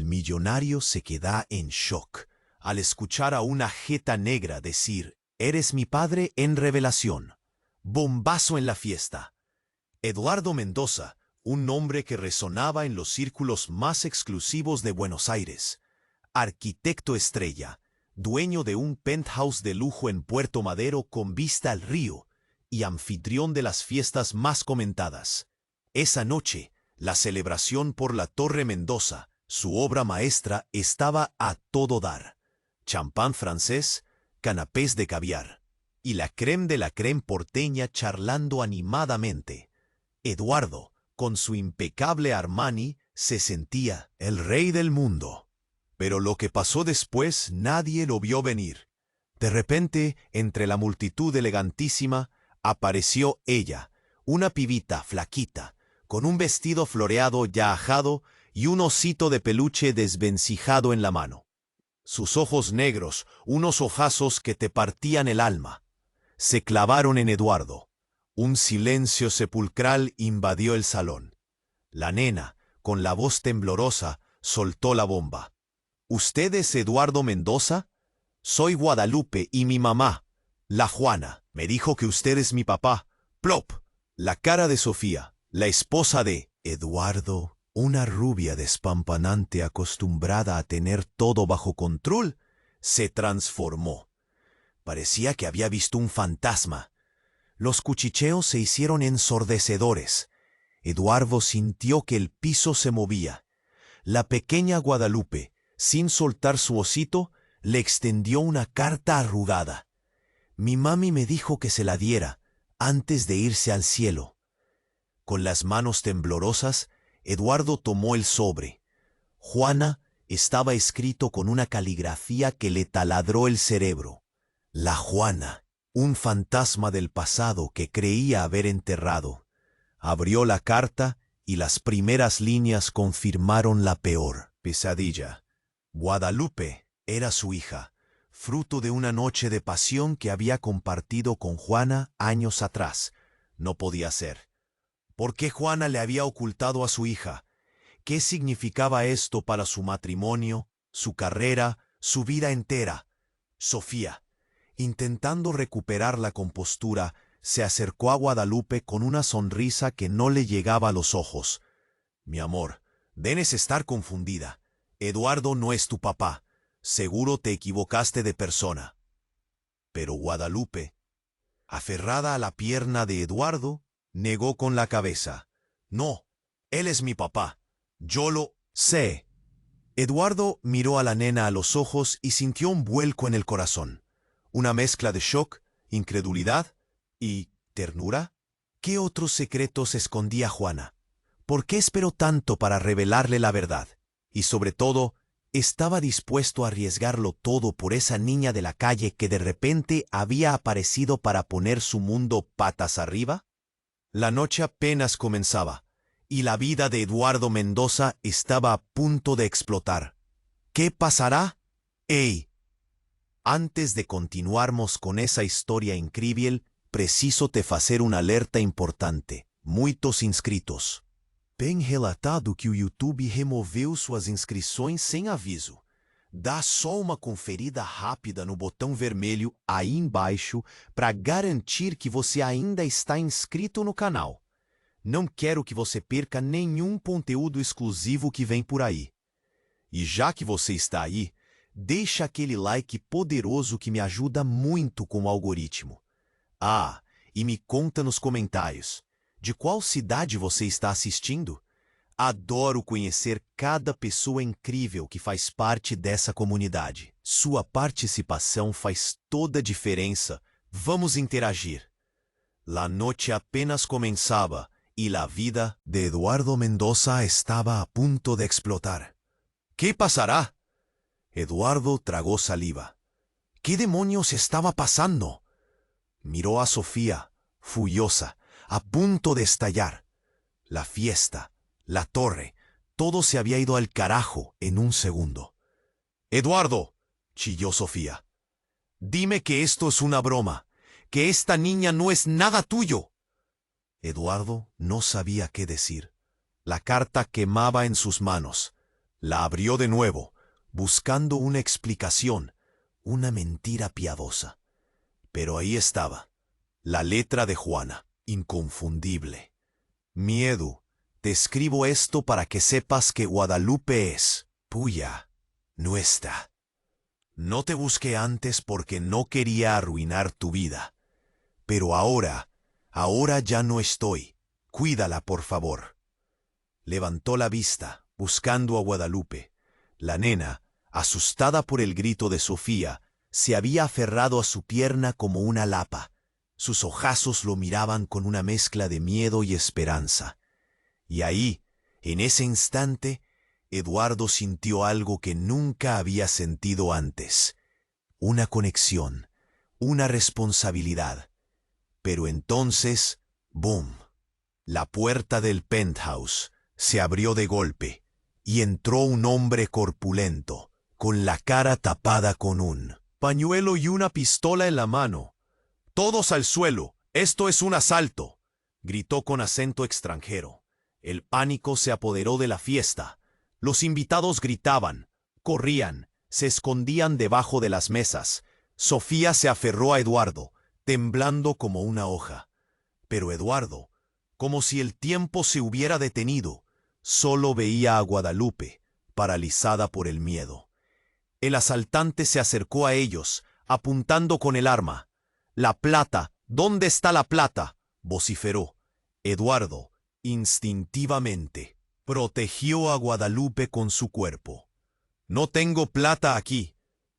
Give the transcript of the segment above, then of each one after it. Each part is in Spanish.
millonario se queda en shock al escuchar a una jeta negra decir: «Eres mi padre» en revelación. Bombazo en la fiesta. Eduardo Mendoza, un nombre que resonaba en los círculos más exclusivos de Buenos Aires. Arquitecto estrella, dueño de un penthouse de lujo en Puerto Madero con vista al río y anfitrión de las fiestas más comentadas. Esa noche, la celebración por la Torre Mendoza, su obra maestra, estaba a todo dar. Champán francés, canapés de caviar y la crème de la crème porteña charlando animadamente. Eduardo, con su impecable Armani, se sentía el rey del mundo. Pero lo que pasó después nadie lo vio venir. De repente, entre la multitud elegantísima, apareció ella, una pibita flaquita, con un vestido floreado ya ajado y un osito de peluche desvencijado en la mano. Sus ojos negros, unos ojazos que te partían el alma, se clavaron en Eduardo. Un silencio sepulcral invadió el salón. La nena, con la voz temblorosa, soltó la bomba. «¿Usted es Eduardo Mendoza? Soy Guadalupe y mi mamá, la Juana, me dijo que usted es mi papá». ¡Plop! La cara de Sofía, la esposa de Eduardo, una rubia despampanante acostumbrada a tener todo bajo control, se transformó. Parecía que había visto un fantasma. Los cuchicheos se hicieron ensordecedores. Eduardo sintió que el piso se movía. La pequeña Guadalupe, sin soltar su osito, le extendió una carta arrugada. Mi mami me dijo que se la diera antes de irse al cielo. Con las manos temblorosas, Eduardo tomó el sobre. Juana estaba escrito con una caligrafía que le taladró el cerebro. La Juana, un fantasma del pasado que creía haber enterrado. Abrió la carta y las primeras líneas confirmaron la peor pesadilla. Guadalupe era su hija, fruto de una noche de pasión que había compartido con Juana años atrás. No podía ser. ¿Por qué Juana le había ocultado a su hija? ¿Qué significaba esto para su matrimonio, su carrera, su vida entera? Sofía, intentando recuperar la compostura, se acercó a Guadalupe con una sonrisa que no le llegaba a los ojos. «Mi amor, debes estar confundida. Eduardo no es tu papá. Seguro te equivocaste de persona». Pero Guadalupe, aferrada a la pierna de Eduardo, negó con la cabeza. «No, él es mi papá. Yo lo sé». Eduardo miró a la nena a los ojos y sintió un vuelco en el corazón. Una mezcla de shock, incredulidad y ternura. ¿Qué otros secretos escondía Juana? ¿Por qué esperó tanto para revelarle la verdad? Y sobre todo, ¿estaba dispuesto a arriesgarlo todo por esa niña de la calle que de repente había aparecido para poner su mundo patas arriba? La noche apenas comenzaba, y la vida de Eduardo Mendoza estaba a punto de explotar. ¿Qué pasará? ¡Ey! Antes de continuarmos con esa historia increíble, preciso te fazer una alerta importante. Muitos inscritos. Bem relatado que o YouTube removeu suas inscrições sem aviso. Dá só uma conferida rápida no botão vermelho aí embaixo para garantir que você ainda está inscrito no canal. Não quero que você perca nenhum conteúdo exclusivo que vem por aí. E já que você está aí, deixa aquele like poderoso que me ajuda muito com o algoritmo. Ah, e me conta nos comentários, de qual cidade você está assistindo? Adoro conhecer cada pessoa incrível que faz parte dessa comunidade. Sua participação faz toda a diferença. Vamos interagir. La noche apenas comenzaba y la vida de Eduardo Mendoza estaba a punto de explotar. ¿Qué pasará? Eduardo tragó saliva. ¿Qué demonios estaba pasando? Miró a Sofía, furiosa, a punto de estallar. La fiesta, la torre, todo se había ido al carajo en un segundo. «Eduardo», chilló Sofía, «dime que esto es una broma, que esta niña no es nada tuyo». Eduardo no sabía qué decir. La carta quemaba en sus manos. La abrió de nuevo, buscando una explicación, una mentira piadosa. Pero ahí estaba, la letra de Juana, inconfundible. Mi Edu, te escribo esto para que sepas que Guadalupe es tuya, nuestra. No te busqué antes porque no quería arruinar tu vida. Pero ahora ya no estoy. Cuídala, por favor. Levantó la vista, buscando a Guadalupe. La nena, asustada por el grito de Sofía, se había aferrado a su pierna como una lapa. Sus ojazos lo miraban con una mezcla de miedo y esperanza. Y ahí, en ese instante, Eduardo sintió algo que nunca había sentido antes. Una conexión, una responsabilidad. Pero entonces, ¡boom! La puerta del penthouse se abrió de golpe y entró un hombre corpulento, con la cara tapada con un pañuelo y una pistola en la mano. «¡Todos al suelo! ¡Esto es un asalto!», gritó con acento extranjero. El pánico se apoderó de la fiesta. Los invitados gritaban, corrían, se escondían debajo de las mesas. Sofía se aferró a Eduardo, temblando como una hoja. Pero Eduardo, como si el tiempo se hubiera detenido, solo veía a Guadalupe, paralizada por el miedo. El asaltante se acercó a ellos, apuntando con el arma. «¡La plata! ¿Dónde está la plata?», vociferó. Eduardo, instintivamente, protegió a Guadalupe con su cuerpo. «No tengo plata aquí.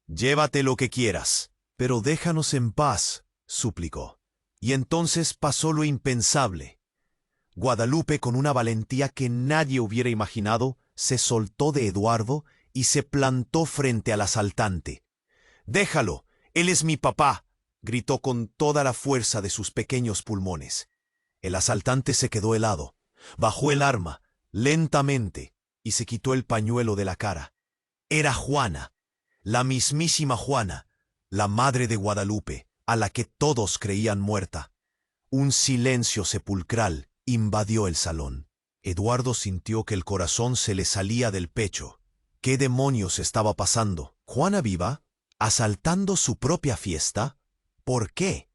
Llévate lo que quieras, pero déjanos en paz», suplicó. Y entonces pasó lo impensable. Guadalupe, con una valentía que nadie hubiera imaginado, se soltó de Eduardo y se plantó frente al asaltante. «¡Déjalo! ¡Él es mi papá!», gritó con toda la fuerza de sus pequeños pulmones. El asaltante se quedó helado, bajó el arma, lentamente, y se quitó el pañuelo de la cara. Era Juana, la mismísima Juana, la madre de Guadalupe, a la que todos creían muerta. Un silencio sepulcral invadió el salón. Eduardo sintió que el corazón se le salía del pecho. ¿Qué demonios estaba pasando? ¿Juana viva? ¿Asaltando su propia fiesta? ¿Por qué?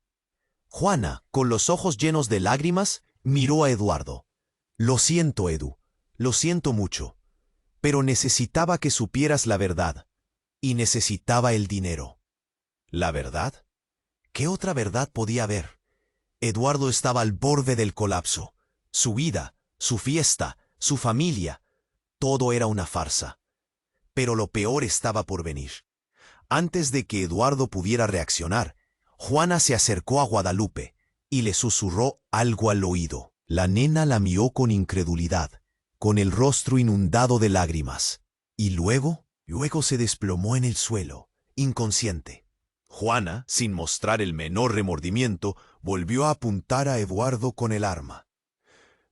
Juana, con los ojos llenos de lágrimas, miró a Eduardo. «Lo siento, Edu, lo siento mucho, pero necesitaba que supieras la verdad, y necesitaba el dinero». ¿La verdad? ¿Qué otra verdad podía haber? Eduardo estaba al borde del colapso. Su vida, su fiesta, su familia, todo era una farsa. Pero lo peor estaba por venir. Antes de que Eduardo pudiera reaccionar, Juana se acercó a Guadalupe y le susurró algo al oído. La nena la miró con incredulidad, con el rostro inundado de lágrimas, y luego se desplomó en el suelo, inconsciente. Juana, sin mostrar el menor remordimiento, volvió a apuntar a Eduardo con el arma.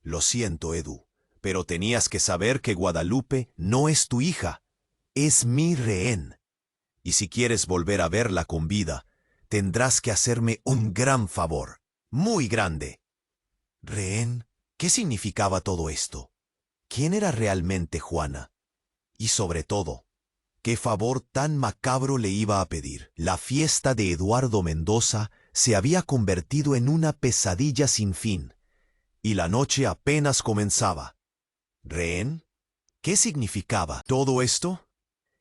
«Lo siento, Edu, pero tenías que saber que Guadalupe no es tu hija, es mi rehén. Y si quieres volver a verla con vida, tendrás que hacerme un gran favor, muy grande». ¿Rehén? ¿Qué significaba todo esto? ¿Quién era realmente Juana? Y sobre todo, ¿qué favor tan macabro le iba a pedir? La fiesta de Eduardo Mendoza se había convertido en una pesadilla sin fin, y la noche apenas comenzaba. ¿Rehén? ¿Qué significaba todo esto?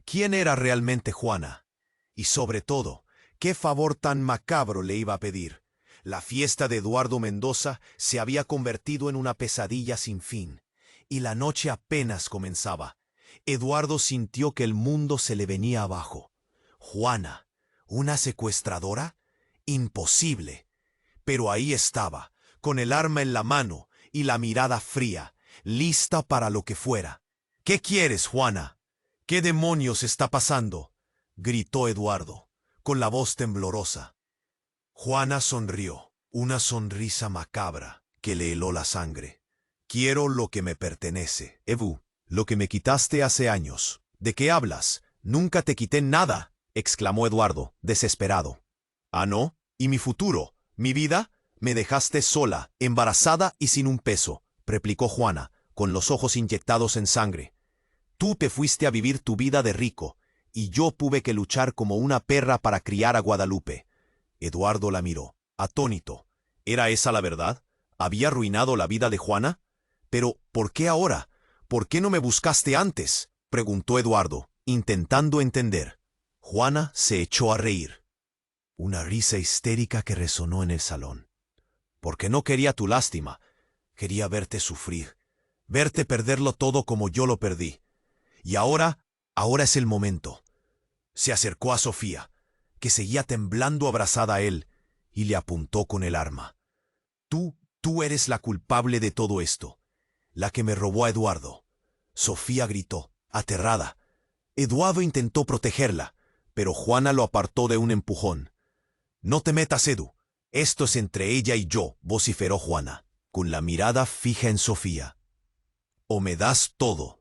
¿Quién era realmente Juana? Y sobre todo, ¿qué favor tan macabro le iba a pedir? La fiesta de Eduardo Mendoza se había convertido en una pesadilla sin fin, y la noche apenas comenzaba. Eduardo sintió que el mundo se le venía abajo. ¿Juana? ¿Una secuestradora? Imposible. Pero ahí estaba, con el arma en la mano y la mirada fría, lista para lo que fuera. «¿Qué quieres, Juana? ¿Qué demonios está pasando?», gritó Eduardo, con la voz temblorosa. Juana sonrió, una sonrisa macabra que le heló la sangre. «Quiero lo que me pertenece, Edu, lo que me quitaste hace años». «¿De qué hablas? Nunca te quité nada», exclamó Eduardo, desesperado. «¿Ah, no? ¿Y mi futuro? ¿Mi vida? Me dejaste sola, embarazada y sin un peso», replicó Juana, con los ojos inyectados en sangre. Tú te fuiste a vivir tu vida de rico, y yo tuve que luchar como una perra para criar a Guadalupe. Eduardo la miró, atónito. ¿Era esa la verdad? ¿Había arruinado la vida de Juana? Pero, ¿por qué ahora? ¿Por qué no me buscaste antes?, preguntó Eduardo, intentando entender. Juana se echó a reír. Una risa histérica que resonó en el salón. Porque no quería tu lástima. Quería verte sufrir, verte perderlo todo como yo lo perdí. Y ahora es el momento. Se acercó a Sofía, que seguía temblando abrazada a él, y le apuntó con el arma. Tú eres la culpable de todo esto, la que me robó a Eduardo. Sofía gritó, aterrada. Eduardo intentó protegerla, pero Juana lo apartó de un empujón. No te metas, Edu. Esto es entre ella y yo, vociferó Juana, con la mirada fija en Sofía. O me das todo.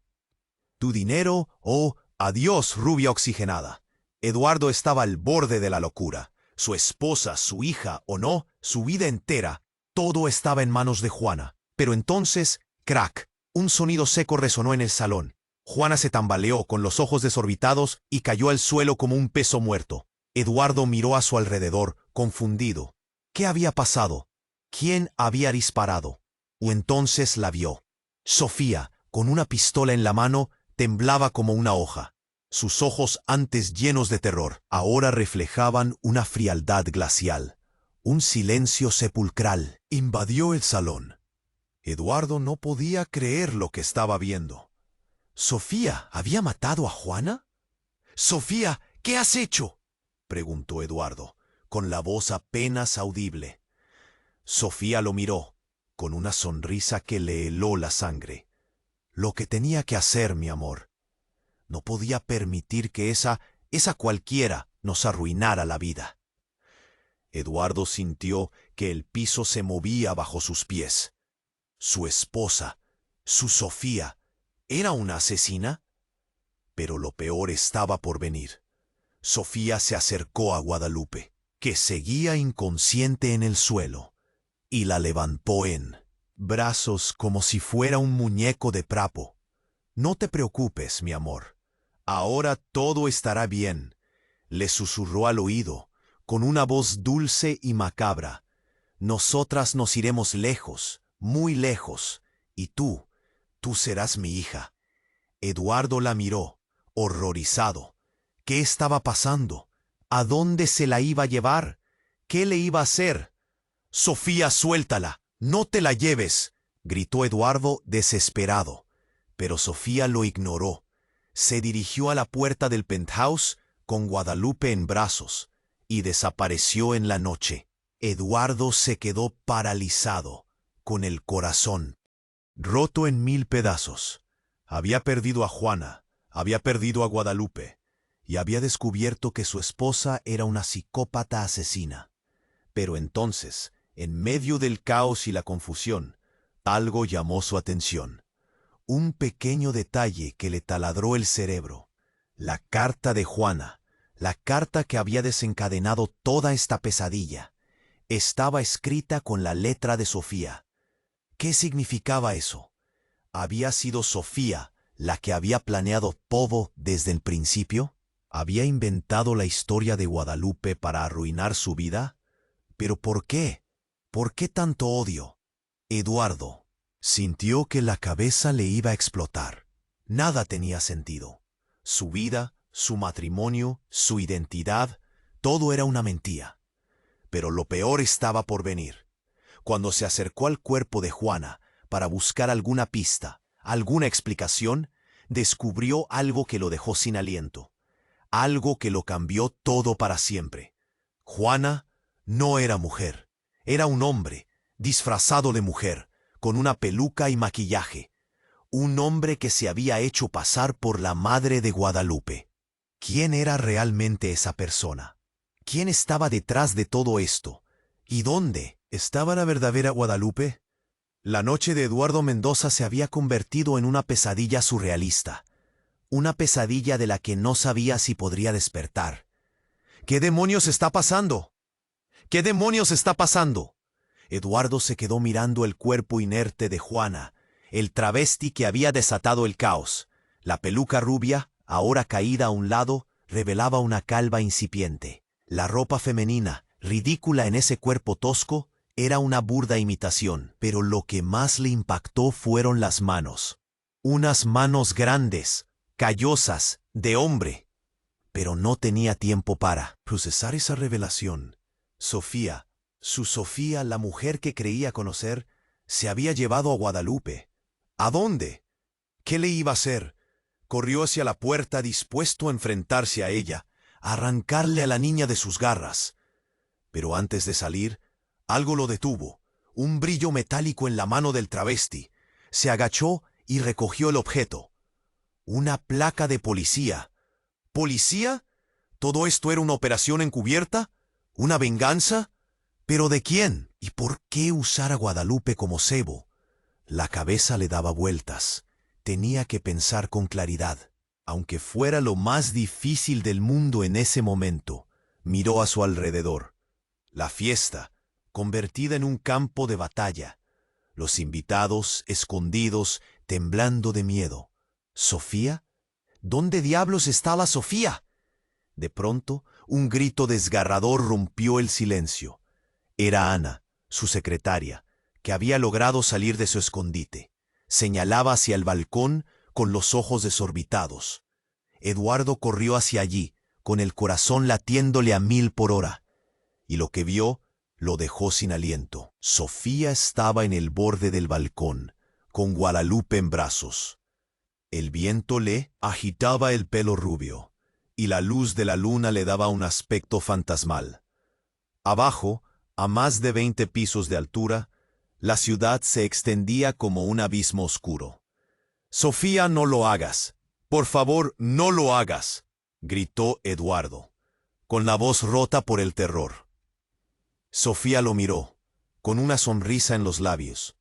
Tu dinero o adiós, rubia oxigenada. Eduardo estaba al borde de la locura. Su esposa, su hija o no, su vida entera, todo estaba en manos de Juana. Pero entonces, crack, un sonido seco resonó en el salón. Juana se tambaleó con los ojos desorbitados y cayó al suelo como un peso muerto. Eduardo miró a su alrededor, confundido. ¿Qué había pasado? ¿Quién había disparado? O entonces la vio. Sofía, con una pistola en la mano, temblaba como una hoja. Sus ojos, antes llenos de terror, ahora reflejaban una frialdad glacial. Un silencio sepulcral invadió el salón. Eduardo no podía creer lo que estaba viendo. ¿Sofía había matado a Juana? «Sofía, ¿qué has hecho?», preguntó Eduardo, con la voz apenas audible. Sofía lo miró, con una sonrisa que le heló la sangre. Lo que tenía que hacer, mi amor. No podía permitir que esa cualquiera nos arruinara la vida. Eduardo sintió que el piso se movía bajo sus pies. Su esposa, su Sofía, ¿era una asesina? Pero lo peor estaba por venir. Sofía se acercó a Guadalupe, que seguía inconsciente en el suelo, y la levantó en brazos como si fuera un muñeco de trapo. «No te preocupes, mi amor. Ahora todo estará bien», le susurró al oído, con una voz dulce y macabra. «Nosotras nos iremos lejos, muy lejos, y tú serás mi hija». Eduardo la miró, horrorizado. ¿Qué estaba pasando? ¿A dónde se la iba a llevar? ¿Qué le iba a hacer? «Sofía, suéltala, no te la lleves», gritó Eduardo desesperado. Pero Sofía lo ignoró. Se dirigió a la puerta del penthouse con Guadalupe en brazos y desapareció en la noche. Eduardo se quedó paralizado, con el corazón roto en 1000 pedazos. Había perdido a Juana, había perdido a Guadalupe, y había descubierto que su esposa era una psicópata asesina. Pero entonces, en medio del caos y la confusión, algo llamó su atención. Un pequeño detalle que le taladró el cerebro. La carta de Juana, la carta que había desencadenado toda esta pesadilla, estaba escrita con la letra de Sofía. ¿Qué significaba eso? ¿Había sido Sofía la que había planeado todo desde el principio? ¿Había inventado la historia de Guadalupe para arruinar su vida? ¿Pero por qué? ¿Por qué tanto odio? Eduardo sintió que la cabeza le iba a explotar. Nada tenía sentido. Su vida, su matrimonio, su identidad, todo era una mentira. Pero lo peor estaba por venir. Cuando se acercó al cuerpo de Juana para buscar alguna pista, alguna explicación, descubrió algo que lo dejó sin aliento. Algo que lo cambió todo para siempre. Juana no era mujer. Era un hombre, disfrazado de mujer, con una peluca y maquillaje. Un hombre que se había hecho pasar por la madre de Guadalupe. ¿Quién era realmente esa persona? ¿Quién estaba detrás de todo esto? ¿Y dónde estaba la verdadera Guadalupe? La noche de Eduardo Mendoza se había convertido en una pesadilla surrealista. Una pesadilla de la que no sabía si podría despertar. ¿Qué demonios está pasando? ¿Qué demonios está pasando? Eduardo se quedó mirando el cuerpo inerte de Juana, el travesti que había desatado el caos. La peluca rubia, ahora caída a un lado, revelaba una calva incipiente. La ropa femenina, ridícula en ese cuerpo tosco, era una burda imitación, pero lo que más le impactó fueron las manos. Unas manos grandes, callosas, de hombre. Pero no tenía tiempo para procesar esa revelación. Sofía, su Sofía, la mujer que creía conocer, se había llevado a Guadalupe. ¿A dónde? ¿Qué le iba a hacer? Corrió hacia la puerta dispuesto a enfrentarse a ella, a arrancarle a la niña de sus garras. Pero antes de salir, algo lo detuvo, un brillo metálico en la mano del travesti. Se agachó y recogió el objeto. Una placa de policía. ¿Policía? ¿Todo esto era una operación encubierta? ¿Una venganza? ¿Pero de quién? ¿Y por qué usar a Guadalupe como cebo? La cabeza le daba vueltas. Tenía que pensar con claridad. Aunque fuera lo más difícil del mundo en ese momento, miró a su alrededor. La fiesta, convertida en un campo de batalla. Los invitados, escondidos, temblando de miedo. ¿Sofía? ¿Dónde diablos está la Sofía? De pronto, un grito desgarrador rompió el silencio. Era Ana, su secretaria, que había logrado salir de su escondite. Señalaba hacia el balcón con los ojos desorbitados. Eduardo corrió hacia allí, con el corazón latiéndole a 1000 por hora. Y lo que vio lo dejó sin aliento. Sofía estaba en el borde del balcón, con Guadalupe en brazos. El viento le agitaba el pelo rubio, y la luz de la luna le daba un aspecto fantasmal. Abajo, a más de 20 pisos de altura, la ciudad se extendía como un abismo oscuro. «Sofía, no lo hagas. Por favor, no lo hagas», gritó Eduardo, con la voz rota por el terror. Sofía lo miró, con una sonrisa en los labios.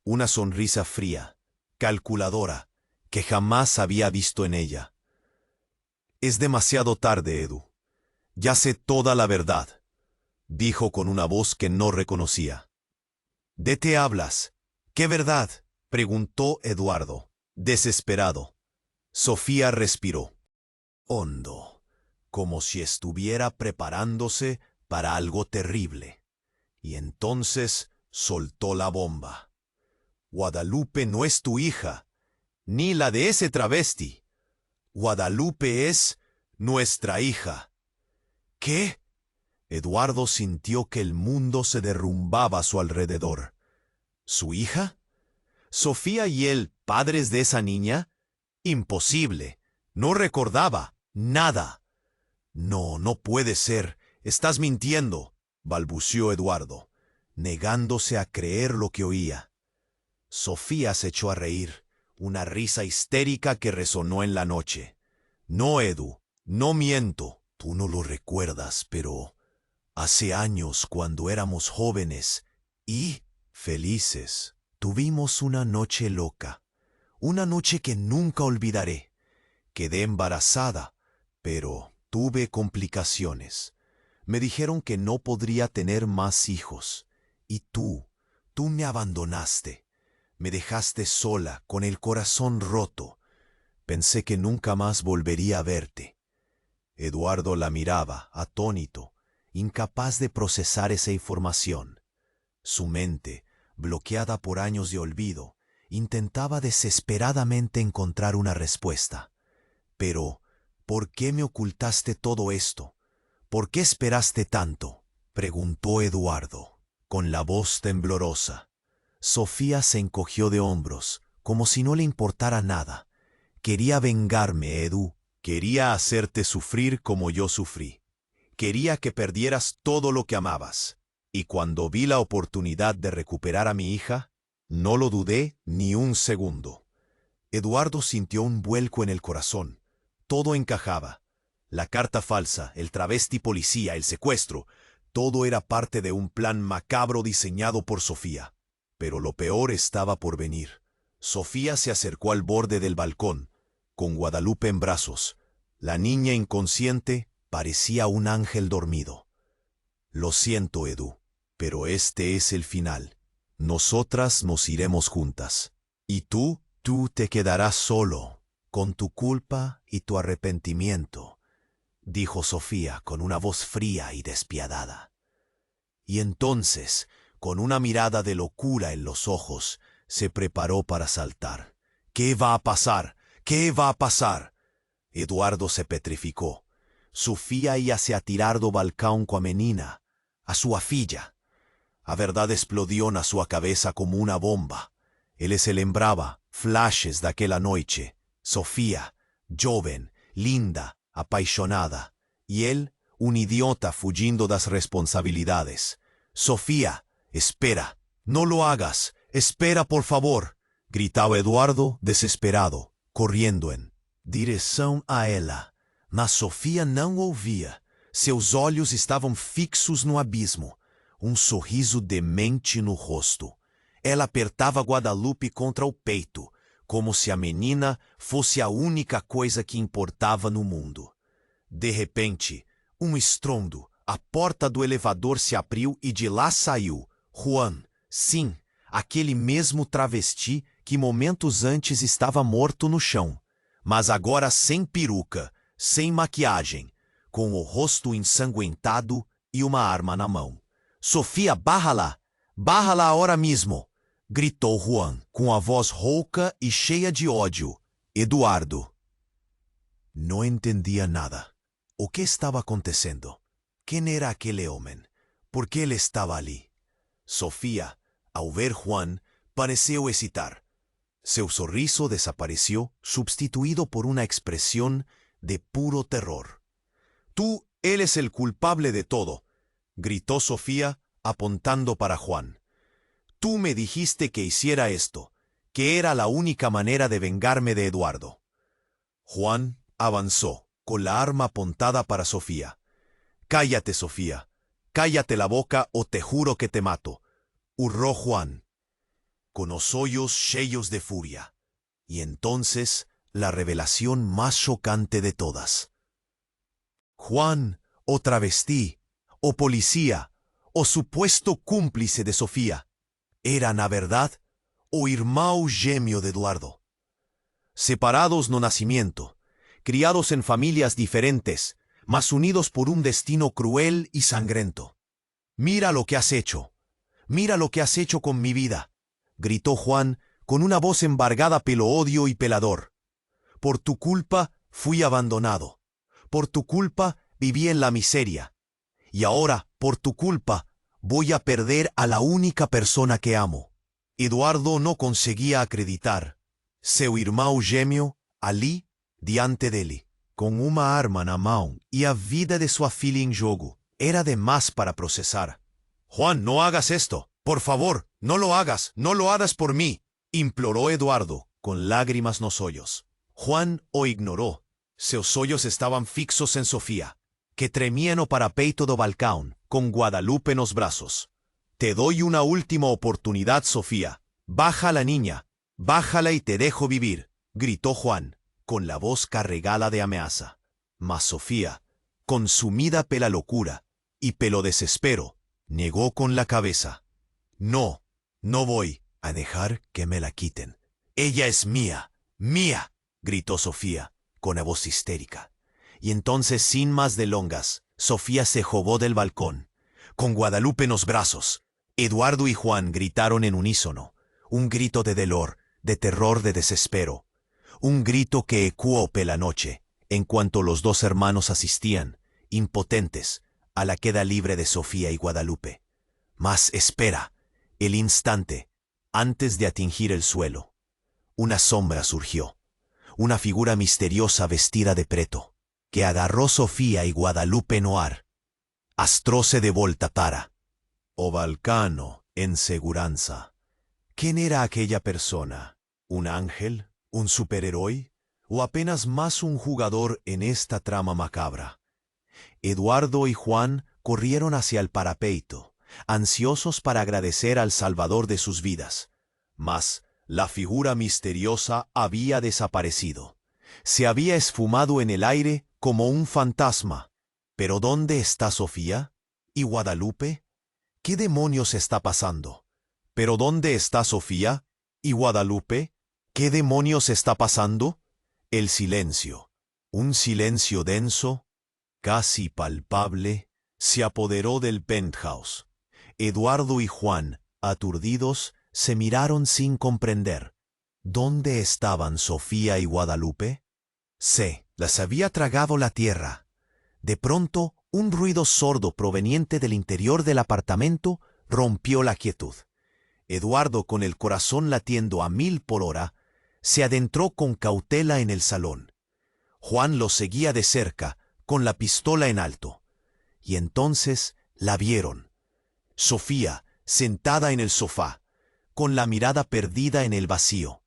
Una sonrisa fría, calculadora, que jamás había visto en ella. «Es demasiado tarde, Edu. Ya sé toda la verdad», dijo con una voz que no reconocía. «¿De qué hablas? ¿Qué verdad?», preguntó Eduardo, desesperado. Sofía respiró hondo, como si estuviera preparándose para algo terrible. Y entonces soltó la bomba. «Guadalupe no es tu hija, ni la de ese travesti. Guadalupe es nuestra hija». «¿Qué?». Eduardo sintió que el mundo se derrumbaba a su alrededor. ¿Su hija? ¿Sofía y él padres de esa niña? Imposible. No recordaba nada. «No, no puede ser. Estás mintiendo», balbuceó Eduardo, negándose a creer lo que oía. Sofía se echó a reír, una risa histérica que resonó en la noche. «No, Edu, no miento. Tú no lo recuerdas, pero hace años, cuando éramos jóvenes y felices, tuvimos una noche loca, una noche que nunca olvidaré. Quedé embarazada, pero tuve complicaciones. Me dijeron que no podría tener más hijos. Y tú me abandonaste. Me dejaste sola, con el corazón roto. Pensé que nunca más volvería a verte». Eduardo la miraba, atónito, incapaz de procesar esa información. Su mente, bloqueada por años de olvido, intentaba desesperadamente encontrar una respuesta. «Pero, ¿por qué me ocultaste todo esto? ¿Por qué esperaste tanto?», preguntó Eduardo, con la voz temblorosa. Sofía se encogió de hombros, como si no le importara nada. «Quería vengarme, Edu. Quería hacerte sufrir como yo sufrí. Quería que perdieras todo lo que amabas. Y cuando vi la oportunidad de recuperar a mi hija, no lo dudé ni un segundo». Eduardo sintió un vuelco en el corazón. Todo encajaba. La carta falsa, el travesti policía, el secuestro, todo era parte de un plan macabro diseñado por Sofía. Pero lo peor estaba por venir. Sofía se acercó al borde del balcón, con Guadalupe en brazos. La niña inconsciente parecía un ángel dormido. «Lo siento, Edu, pero este es el final. Nosotras nos iremos juntas. Y tú te quedarás solo, Con tu culpa y tu arrepentimiento, dijo Sofía con una voz fría y despiadada. Y entonces, con una mirada de locura en los ojos, se preparó para saltar. ¿Qué va a pasar? ¿Qué va a pasar? Eduardo se petrificó. Sofía ia se atirar do balcão com a menina, a sua filha. A verdade explodiu na sua cabeça como uma bomba. Ele se lembrava flashes daquela noite. Sofía, joven, linda, apaixonada. E ele, um idiota fugindo das responsabilidades. Sofía, espera, no lo hagas, espera por favor, gritava Eduardo desesperado, correndo em direção a ela. Mas Sofía não ouvia. Seus olhos estavam fixos no abismo. Sorriso demente no rosto. Ela apertava Guadalupe contra o peito, como se a menina fosse a única coisa que importava no mundo. De repente, estrondo. A porta do elevador se abriu e de lá saiu Juan. Sim, aquele mesmo travesti que momentos antes estava morto no chão, mas agora sem peruca, sem maquiagem, com o rosto ensanguentado e uma arma na mão. Sofía, bájala ahora mismo, gritou Juan, com a voz rouca e cheia de ódio. Eduardo não entendia nada. O que estava acontecendo? Quem era aquele homem? Por que ele estava ali? Sofía, ao ver Juan, pareceu hesitar. Seu sorriso desapareció, substituído por una expresión de puro terror. Tú eres el culpable de todo, gritó Sofía, apuntando para Juan. Tú me dijiste que hiciera esto, que era la única manera de vengarme de Eduardo. Juan avanzó, con la arma apuntada para Sofía. Cállate, Sofía. Cállate la boca o te juro que te mato, urró Juan, con los ojos cheios de furia. Y entonces, la revelación más chocante de todas. Juan, o travesti, o policía, o supuesto cúmplice de Sofía, era, na verdad, o irmão gêmeo de Eduardo. Separados no nacimiento, criados en familias diferentes, mas unidos por un destino cruel y sangrento. Mira lo que has hecho. Mira lo que has hecho con mi vida, gritó Juan con una voz embargada pelo odio y pelador. Por tu culpa fui abandonado. Por tu culpa viví en la miseria. Y ahora, por tu culpa, voy a perder a la única persona que amo. Eduardo no conseguía acreditar. Seu irmão gêmeo, ali, diante dele, com uma arma na mão e a vida de sua filha em jogo, era demais para processar. Juan, no hagas esto. Por favor, no lo hagas por mí, imploró Eduardo, con lágrimas nos ojos. Juan o ignoró. Seus olhos estaban fixos en Sofía, que tremía no parapeito do balcão, con Guadalupe nos brazos. Te doy una última oportunidad, Sofía. Baja la niña, bájala y te dejo vivir, gritó Juan, con la voz carregada de amenaza. Mas Sofía, consumida pela locura y pelo desespero, negó con la cabeza. No, no voy a dejar que me la quiten. Ella es mía, mía, gritó Sofía, con la voz histérica. Y entonces, sin más delongas, Sofía se jobó del balcón, con Guadalupe en los brazos. Eduardo y Juan gritaron en unísono, un grito de dolor, de terror, de desespero. Un grito que ecoó pela noche, en cuanto los dos hermanos asistían, impotentes, a la queda libre de Sofía y Guadalupe. Mas espera, el instante, antes de atingir el suelo, una sombra surgió, una figura misteriosa vestida de preto, que agarró Sofía y Guadalupe no ar. Astróse de volta para o balcano en seguranza. ¿Quién era aquella persona? ¿Un ángel? ¿Un superhéroe? ¿O apenas más un jugador en esta trama macabra? Eduardo y Juan corrieron hacia el parapeito, ansiosos para agradecer al salvador de sus vidas. Mas la figura misteriosa había desaparecido. Se había esfumado en el aire como un fantasma. ¿Pero dónde está Sofía? ¿Y Guadalupe? ¿Qué demonios está pasando? ¿Pero dónde está Sofía? ¿Y Guadalupe? ¿Qué demonios está pasando? El silencio, un silencio denso, casi palpable, se apoderó del penthouse. Eduardo y Juan, aturdidos, se miraron sin comprender. ¿Dónde estaban Sofía y Guadalupe? Se las había tragado la tierra. De pronto, un ruido sordo proveniente del interior del apartamento rompió la quietud. Eduardo, con el corazón latiendo a 1000 por hora, se adentró con cautela en el salón. Juan lo seguía de cerca, con la pistola en alto. Y entonces la vieron. Sofía, sentada en el sofá, con la mirada perdida en el vacío.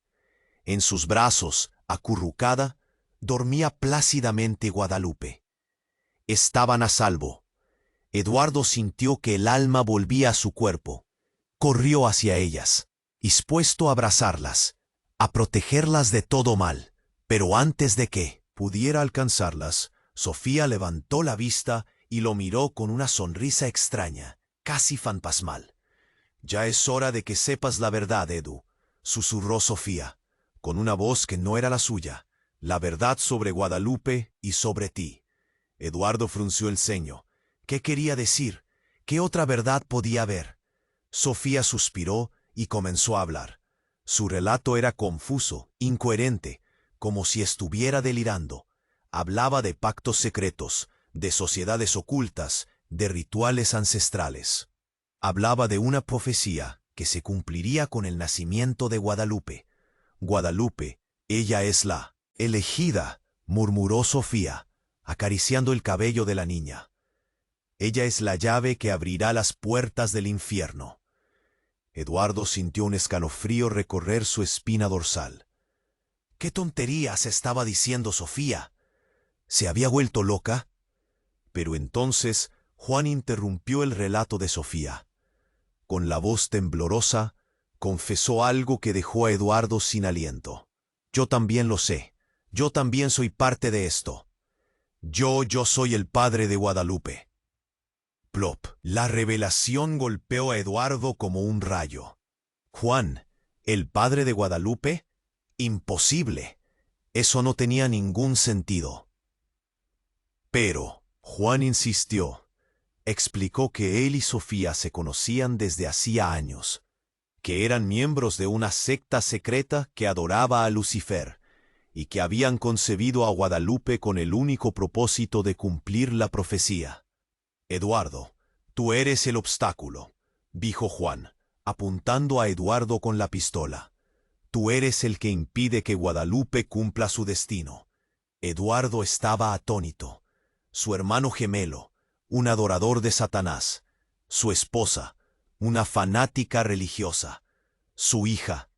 En sus brazos, acurrucada, dormía plácidamente Guadalupe. Estaban a salvo. Eduardo sintió que el alma volvía a su cuerpo. Corrió hacia ellas, dispuesto a abrazarlas, a protegerlas de todo mal. Pero antes de que pudiera alcanzarlas, Sofía levantó la vista y lo miró con una sonrisa extraña, casi fantasmal. «Ya es hora de que sepas la verdad, Edu», susurró Sofía, con una voz que no era la suya, «la verdad sobre Guadalupe y sobre ti». Eduardo frunció el ceño. ¿Qué quería decir? ¿Qué otra verdad podía haber? Sofía suspiró y comenzó a hablar. Su relato era confuso, incoherente, como si estuviera delirando. Hablaba de pactos secretos, de sociedades ocultas, de rituales ancestrales. Hablaba de una profecía que se cumpliría con el nacimiento de Guadalupe. Guadalupe, ella es la elegida, murmuró Sofía, acariciando el cabello de la niña. Ella es la llave que abrirá las puertas del infierno. Eduardo sintió un escalofrío recorrer su espina dorsal. ¿Qué tonterías estaba diciendo Sofía? ¿Se había vuelto loca? Pero entonces Juan interrumpió el relato de Sofía. Con la voz temblorosa, confesó algo que dejó a Eduardo sin aliento. Yo también lo sé. Yo también soy parte de esto. Yo soy el padre de Guadalupe. Plop. La revelación golpeó a Eduardo como un rayo. Juan, ¿el padre de Guadalupe? Imposible. Eso no tenía ningún sentido. Pero Juan insistió. Explicó que él y Sofía se conocían desde hacía años, que eran miembros de una secta secreta que adoraba a Lucifer y que habían concebido a Guadalupe con el único propósito de cumplir la profecía. Eduardo, tú eres el obstáculo, dijo Juan, apuntando a Eduardo con la pistola. Tú eres el que impide que Guadalupe cumpla su destino. Eduardo estaba atónito. Su hermano gemelo, un adorador de Satanás, su esposa, una fanática religiosa, su hija,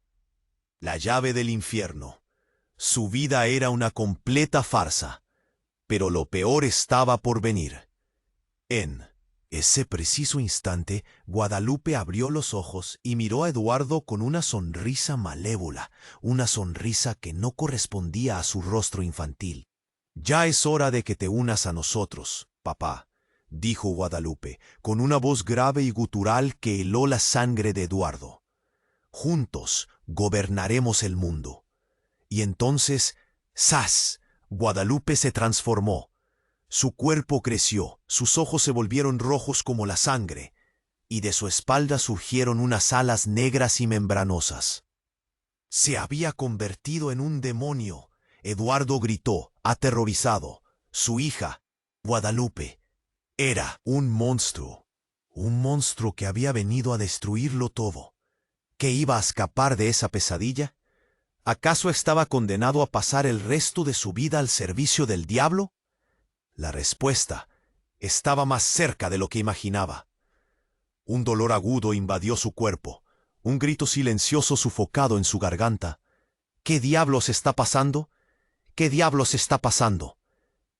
la llave del infierno. Su vida era una completa farsa, pero lo peor estaba por venir. En ese preciso instante, Guadalupe abrió los ojos y miró a Eduardo con una sonrisa malévola, una sonrisa que no correspondía a su rostro infantil. «Ya es hora de que te unas a nosotros, papá», dijo Guadalupe, con una voz grave y gutural que heló la sangre de Eduardo. «Juntos gobernaremos el mundo». Y entonces, ¡zas!, Guadalupe se transformó. Su cuerpo creció, sus ojos se volvieron rojos como la sangre, y de su espalda surgieron unas alas negras y membranosas. Se había convertido en un demonio. Eduardo gritó, aterrorizado. Su hija, Guadalupe, era un monstruo que había venido a destruirlo todo. ¿Qué iba a escapar de esa pesadilla? ¿Acaso estaba condenado a pasar el resto de su vida al servicio del diablo? La respuesta estaba más cerca de lo que imaginaba. Un dolor agudo invadió su cuerpo, un grito silencioso sofocado en su garganta. ¿Qué diablos está pasando? ¿Qué diablos está pasando?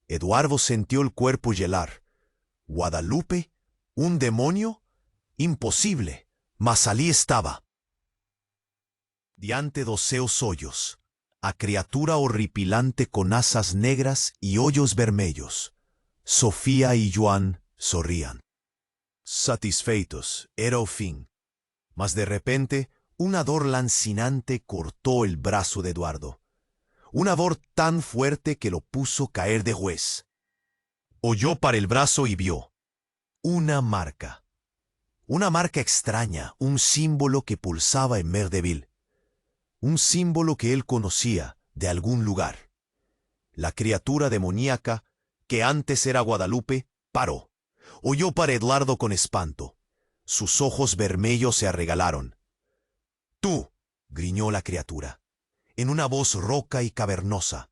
Eduardo sintió el cuerpo hielar. ¿Guadalupe? ¿Un demonio? Imposible, mas allí estaba. Diante dos seus hoyos, a criatura horripilante con asas negras y hoyos vermelhos. Sofía y Juan sorrían. Satisfeitos, era o fin. Mas de repente, una dor lancinante cortó el brazo de Eduardo. una voz tan fuerte que lo puso caer de juez. Oyó para el brazo y vio una marca. Una marca extraña, un símbolo que pulsaba en Merdeville. Un símbolo que él conocía de algún lugar. La criatura demoníaca, que antes era Guadalupe, paró. Oyó para Eduardo con espanto. Sus ojos vermelhos se arregalaron. «Tú», griñó la criatura, en una voz roca y cavernosa.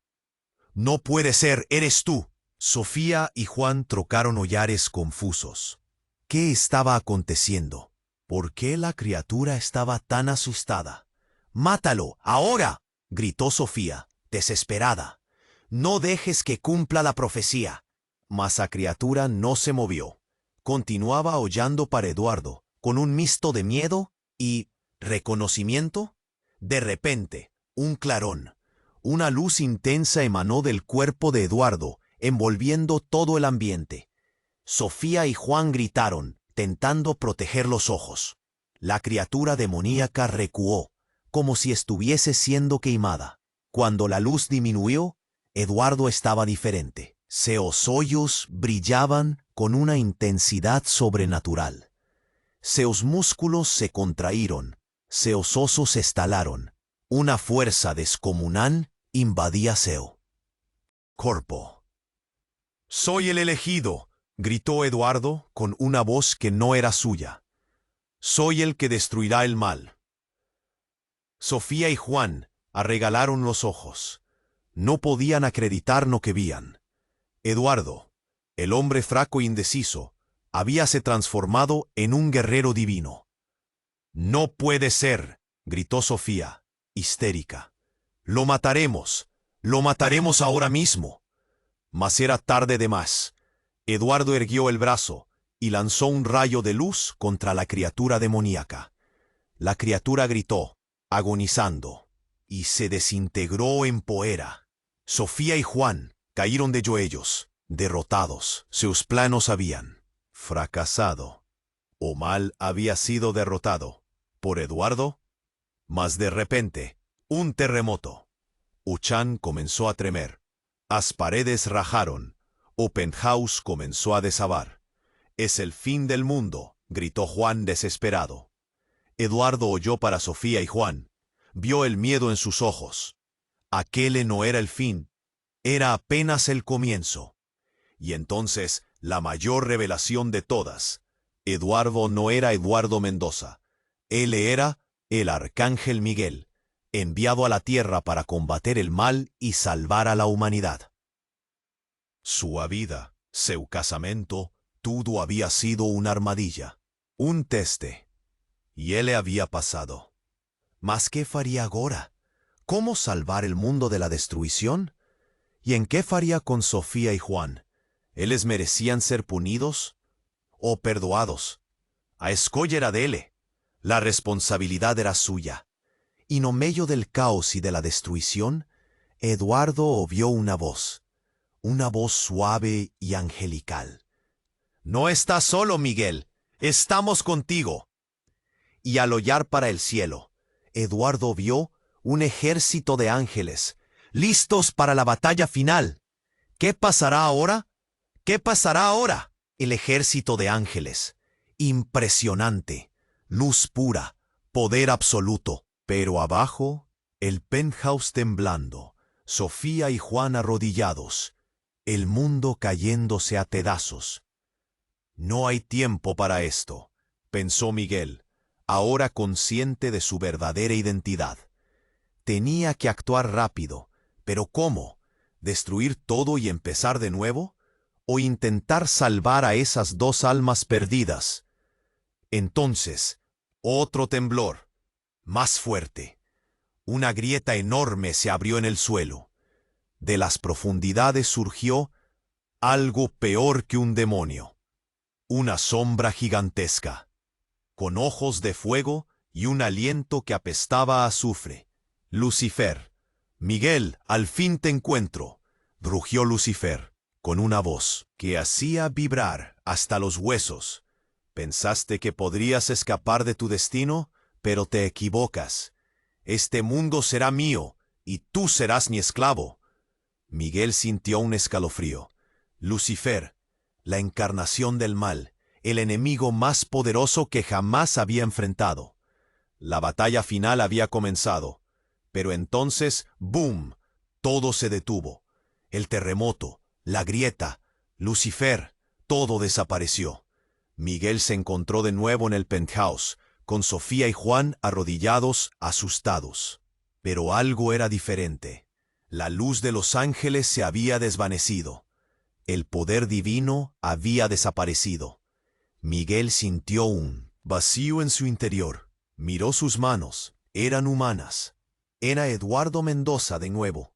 «No puede ser, eres tú». Sofía y Juan trocaron hollares confusos. ¿Qué estaba aconteciendo? ¿Por qué la criatura estaba tan asustada? «¡Mátalo, ahora!», gritó Sofía, desesperada. «No dejes que cumpla la profecía». Mas la criatura no se movió. Continuaba aullando para Eduardo, con un mixto de miedo y reconocimiento. De repente, un clarón, una luz intensa emanó del cuerpo de Eduardo, envolviendo todo el ambiente. Sofía y Juan gritaron, tentando proteger los ojos. La criatura demoníaca recuó, como si estuviese siendo quemada. Cuando la luz disminuyó, Eduardo estaba diferente. Sus ojos brillaban con una intensidad sobrenatural. Sus músculos se contrajeron, sus osos se estalaron. Una fuerza descomunal invadía su cuerpo. «Soy el elegido», gritó Eduardo con una voz que no era suya. «Soy el que destruirá el mal». Sofía y Juan arregalaron los ojos. No podían acreditar lo que veían. Eduardo, el hombre fraco e indeciso, habíase transformado en un guerrero divino. «No puede ser», gritó Sofía, histérica. Lo mataremos ahora mismo». Mas era tarde de más. Eduardo erguió el brazo y lanzó un rayo de luz contra la criatura demoníaca. La criatura gritó, agonizando, y se desintegró en poeira. Sofía y Juan cayeron de ellos, derrotados. Sus planos habían fracasado. O mal había sido derrotado por Eduardo. Mas de repente, un terremoto. Uchán comenzó a tremer. Las paredes rajaron. Open House comenzó a desabar. «Es el fin del mundo», gritó Juan desesperado. Eduardo oyó para Sofía y Juan. Vio el miedo en sus ojos. Aquel no era el fin. Era apenas el comienzo. Y entonces, la mayor revelación de todas. Eduardo no era Eduardo Mendoza. Él era el Arcángel Miguel, enviado a la tierra para combater el mal y salvar a la humanidad. Su vida, su casamento, todo había sido una armadilla, un teste. Y él le había pasado. ¿Mas qué faría ahora? ¿Cómo salvar el mundo de la destrucción? ¿Y en qué faría con Sofía y Juan? ¿Ellos merecían ser punidos o perdoados? A escoger era de él. La responsabilidad era suya. Y no medio del caos y de la destrucción, Eduardo oyó una voz suave y angelical. «No estás solo, Miguel, estamos contigo». Y al hollar para el cielo, Eduardo vio un ejército de ángeles, listos para la batalla final. ¿Qué pasará ahora? ¿Qué pasará ahora? El ejército de ángeles, impresionante, luz pura, poder absoluto. Pero abajo, el penthouse temblando, Sofía y Juan arrodillados, el mundo cayéndose a pedazos. «No hay tiempo para esto», pensó Miguel, ahora consciente de su verdadera identidad. Tenía que actuar rápido, pero ¿cómo? ¿Destruir todo y empezar de nuevo? ¿O intentar salvar a esas dos almas perdidas? Entonces, otro temblor. Más fuerte. Una grieta enorme se abrió en el suelo. De las profundidades surgió algo peor que un demonio. Una sombra gigantesca, con ojos de fuego y un aliento que apestaba a azufre. «Lucifer, Miguel, al fin te encuentro», rugió Lucifer, con una voz que hacía vibrar hasta los huesos. «¿Pensaste que podrías escapar de tu destino? Pero te equivocas. Este mundo será mío, y tú serás mi esclavo. Miguel sintió un escalofrío. Lucifer, la encarnación del mal, el enemigo más poderoso que jamás había enfrentado. La batalla final había comenzado, pero entonces, ¡boom!, todo se detuvo. El terremoto, la grieta, Lucifer, todo desapareció. Miguel se encontró de nuevo en el penthouse, con Sofía y Juan arrodillados, asustados. Pero algo era diferente. La luz de los ángeles se había desvanecido. El poder divino había desaparecido. Miguel sintió un vacío en su interior. Miró sus manos. Eran humanas. Era Eduardo Mendoza de nuevo.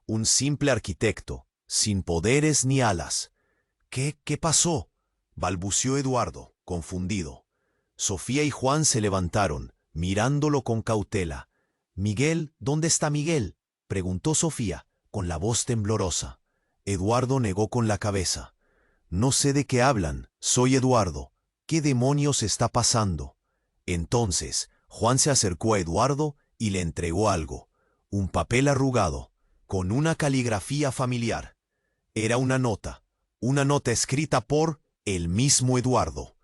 Un simple arquitecto, sin poderes ni alas. ¿Qué pasó?, balbuceó Eduardo, confundido. Sofía y Juan se levantaron, mirándolo con cautela. «Miguel, ¿dónde está Miguel?», preguntó Sofía, con la voz temblorosa. Eduardo negó con la cabeza. «No sé de qué hablan, soy Eduardo. ¿Qué demonios está pasando?». Entonces, Juan se acercó a Eduardo y le entregó algo, un papel arrugado, con una caligrafía familiar. Era una nota escrita por el mismo Eduardo.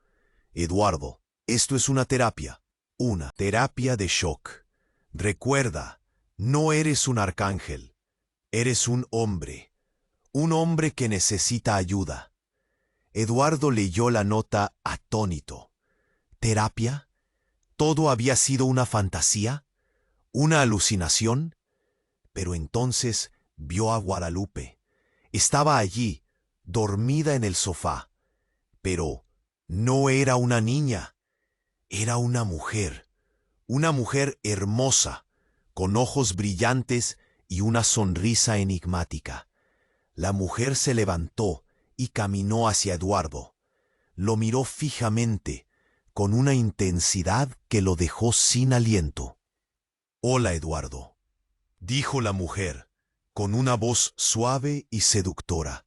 «Eduardo, esto es una terapia de shock. Recuerda, no eres un arcángel, eres un hombre que necesita ayuda». Eduardo leyó la nota atónito. ¿Terapia? ¿Todo había sido una fantasía? ¿Una alucinación? Pero entonces vio a Guadalupe. Estaba allí, dormida en el sofá. Pero no era una niña, era una mujer hermosa, con ojos brillantes y una sonrisa enigmática. La mujer se levantó y caminó hacia Eduardo. Lo miró fijamente, con una intensidad que lo dejó sin aliento. «Hola, Eduardo», dijo la mujer, con una voz suave y seductora.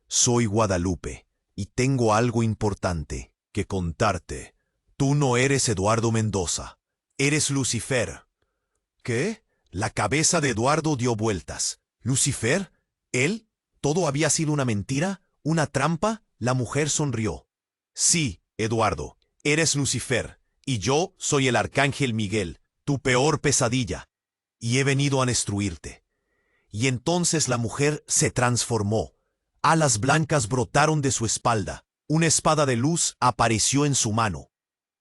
«Soy Guadalupe, y tengo algo importante que contarte. Tú no eres Eduardo Mendoza, eres Lucifer». ¿Qué? La cabeza de Eduardo dio vueltas. ¿Lucifer? ¿Él? ¿Todo había sido una mentira? ¿Una trampa? La mujer sonrió. «Sí, Eduardo, eres Lucifer, y yo soy el arcángel Miguel, tu peor pesadilla, y he venido a destruirte». Y entonces la mujer se transformó. Alas blancas brotaron de su espalda. Una espada de luz apareció en su mano.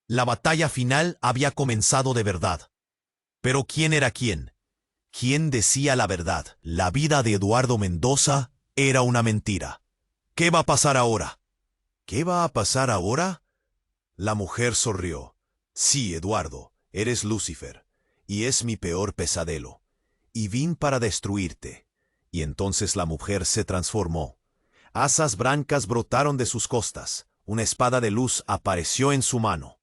La batalla final había comenzado de verdad. Pero ¿quién era quién? ¿Quién decía la verdad? La vida de Eduardo Mendoza era una mentira. ¿Qué va a pasar ahora? ¿Qué va a pasar ahora? La mujer sonrió. «Sí, Eduardo, eres Lucifer, y es mi peor pesadelo. Y vine para destruirte». Y entonces la mujer se transformó. Asas blancas brotaron de sus costas. Una espada de luz apareció en su mano.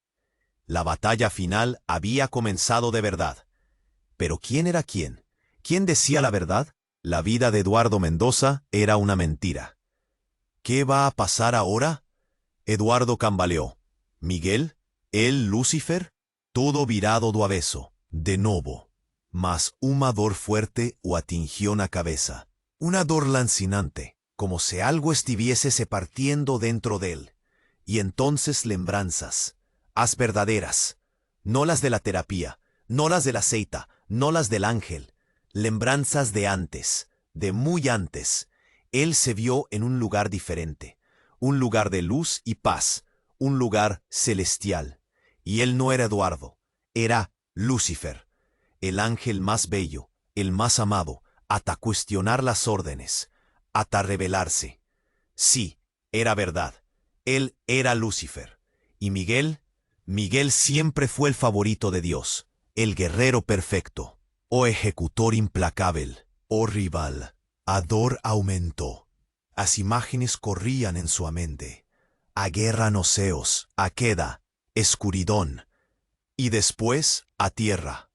La batalla final había comenzado de verdad. Pero ¿quién era quién? ¿Quién decía la verdad? La vida de Eduardo Mendoza era una mentira. ¿Qué va a pasar ahora? Eduardo cambaleó. ¿Miguel? ¿Él Lucifer? Todo virado do avesso, de nuevo. Mas una dor fuerte o atingió la cabeza. Una dor lancinante, como si algo estuviese se partiendo dentro de él. Y entonces lembranzas, as verdaderas, no las de la terapia, no las de la seita, no las del ángel, lembranzas de antes, de muy antes. Él se vio en un lugar diferente, un lugar de luz y paz, un lugar celestial. Y él no era Eduardo, era Lucifer, el ángel más bello, el más amado, hasta cuestionar las órdenes, hasta rebelarse. Sí, era verdad, él era Lucifer. Y Miguel siempre fue el favorito de Dios, el guerrero perfecto, o ejecutor implacable, o rival. A dor aumentó. As imágenes corrían en su mente. A guerra en oceos, a queda, escuridón. Y después a tierra.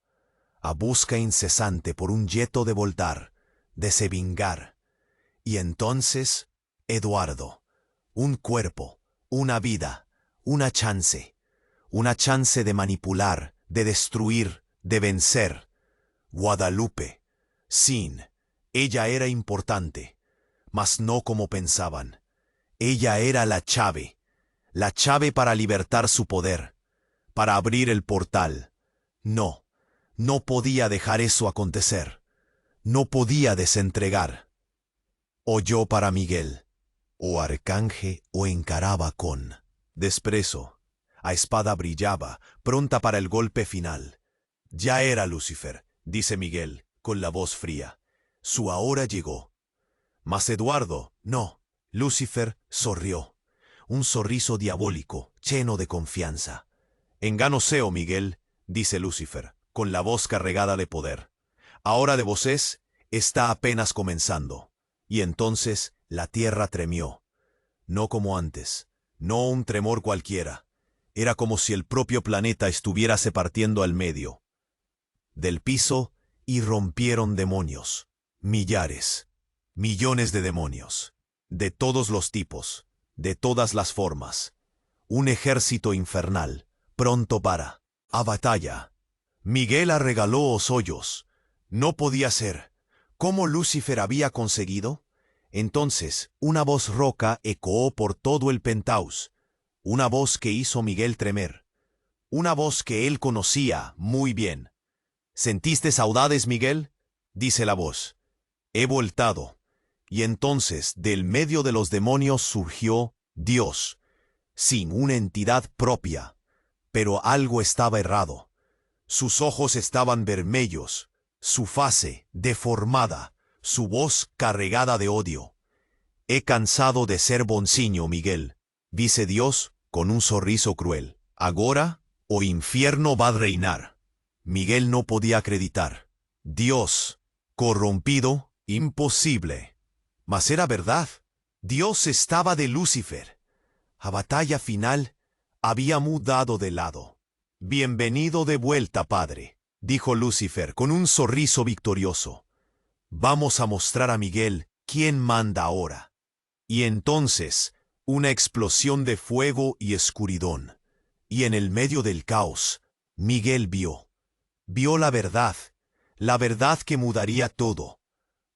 A busca incesante por un yeto de voltar, de se vingar. Y entonces, Eduardo, un cuerpo, una vida, una chance de manipular, de destruir, de vencer. Guadalupe, Sin, ella era importante, mas no como pensaban. Ella era la llave para libertar su poder, para abrir el portal. No, no podía dejar eso acontecer. No podía desentregar. Oyó para Miguel, o arcángel o encaraba con desprecio. A espada brillaba, pronta para el golpe final. Ya era Lucifer, dice Miguel, con la voz fría. Su hora llegó. Mas Eduardo, no. Lucifer sonrió. Un sorriso diabólico, lleno de confianza. Enganoseo, Miguel, dice Lucifer, con la voz cargada de poder. Ahora de voces está apenas comenzando. Y entonces la tierra tremió. No como antes, no un tremor cualquiera. Era como si el propio planeta estuviese partiendo al medio. Del piso irrumpieron demonios. Millares, millones de demonios. De todos los tipos, de todas las formas. Un ejército infernal, pronto para a batalla. Miguel arregaló los hoyos. No podía ser. ¿Cómo Lucifer había conseguido? Entonces, una voz roca ecoó por todo el penthouse. Una voz que hizo Miguel tremer. Una voz que él conocía muy bien. ¿Sentiste saudades, Miguel? Dice la voz. He voltado. Y entonces, del medio de los demonios surgió Dios, sin una entidad propia. Pero algo estaba errado. Sus ojos estaban vermelhos, su fase deformada, su voz cargada de odio. He cansado de ser boncinho, Miguel, dice Dios con un sorriso cruel. Agora, o infierno va a reinar. Miguel no podía acreditar. Dios, corrompido, imposible. Mas era verdad. Dios estaba de Lucifer. A batalla final, había mudado de lado. Bienvenido de vuelta, padre, dijo Lucifer con un sorriso victorioso. Vamos a mostrar a Miguel quién manda ahora. Y entonces, una explosión de fuego y escuridón. Y en el medio del caos, Miguel vio la verdad que mudaría todo.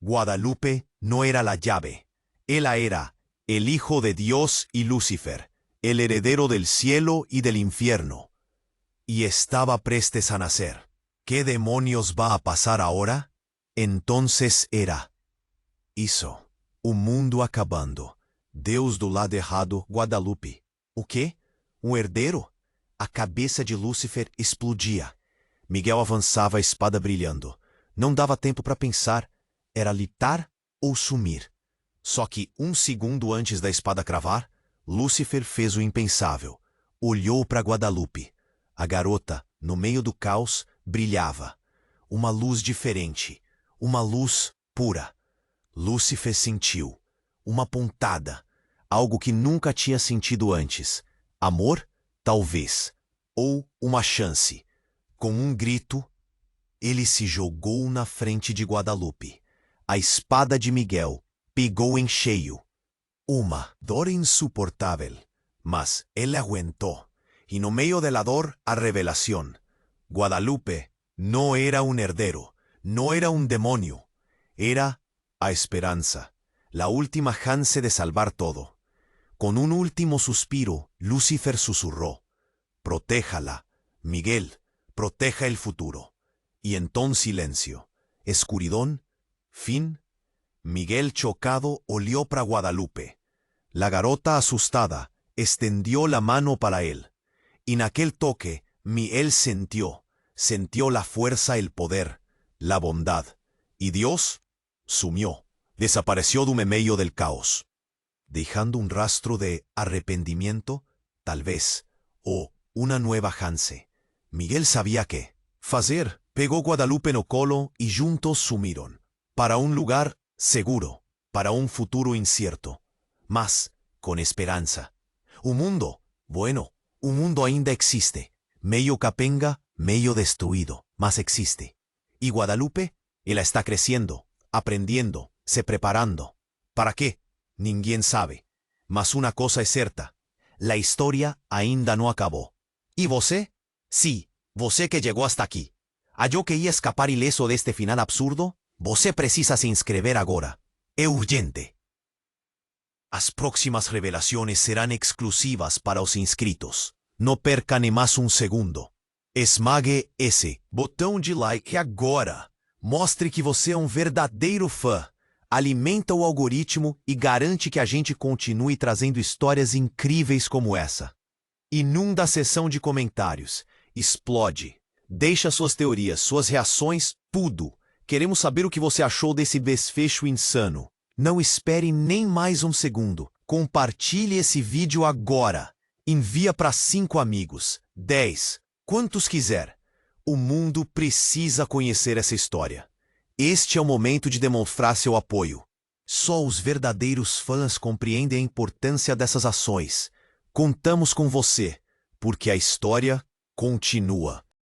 Guadalupe no era la llave. Él era el Hijo de Dios y Lucifer, el heredero del cielo y del infierno. Y estaba prestes a nacer. ¿Qué demonios va a pasar ahora? Entonces hizo un mundo acabando. Deus do lado errado, Guadalupe. O quê? Um herdeiro? A cabeça de Lúcifer explodia. Miguel avançava, a espada brilhando. Não dava tempo para pensar. Era lutar ou sumir. Só que segundo antes da espada cravar, Lúcifer fez o impensável. Olhou para Guadalupe. A garota, no meio do caos, brilhava. Uma luz diferente. Uma luz pura. Lúcifer sentiu uma pontada. Algo que nunca tinha sentido antes. Amor? Talvez. Ou uma chance. Com grito, ele se jogou na frente de Guadalupe. A espada de Miguel pegou em cheio. Uma dor insuportável. Mas ele aguentou. Y no medio de la dor, a revelación. Guadalupe no era un heredero, no era un demonio. Era a esperanza, la última chance de salvar todo. Con un último suspiro, Lucifer susurró. Protéjala, Miguel, proteja el futuro. Y entonces silencio, escuridón, fin. Miguel chocado olió para Guadalupe. La garota asustada extendió la mano para él. Y en aquel toque, Miguel sintió la fuerza, el poder, la bondad. Y Dios sumió, desapareció de medio del caos, dejando un rastro de arrepentimiento, tal vez, o una nueva chance. Miguel sabía qué fazer. Pegó Guadalupe no colo y juntos sumieron, para un lugar seguro, para un futuro incierto, mas con esperanza. Un mundo, bueno, un mundo ainda existe, medio capenga, medio destruido, mas existe. Y Guadalupe, ella está creciendo, aprendiendo, se preparando. ¿Para qué? Ninguém sabe. Mas una cosa es cierta, la historia ainda no acabó. ¿Y você? Sí, você que llegó hasta aquí. ¿Halló que iba a escapar ileso de este final absurdo? Você precisa se inscrever agora. É urgente. As próximas revelações serão exclusivas para os inscritos. Não perca nem mais um segundo. Esmague esse botão de like agora. Mostre que você é um verdadeiro fã. Alimenta o algoritmo e garante que a gente continue trazendo histórias incríveis como essa. Inunda a seção de comentários. Explode. Deixa suas teorias, suas reações, tudo. Queremos saber o que você achou desse desfecho insano. Não espere nem mais um segundo. Compartilhe esse vídeo agora. Envia para 5 amigos, 10, quantos quiser. O mundo precisa conhecer essa história. Este é o momento de demonstrar seu apoio. Só os verdadeiros fãs compreendem a importância dessas ações. Contamos com você, porque a história continua.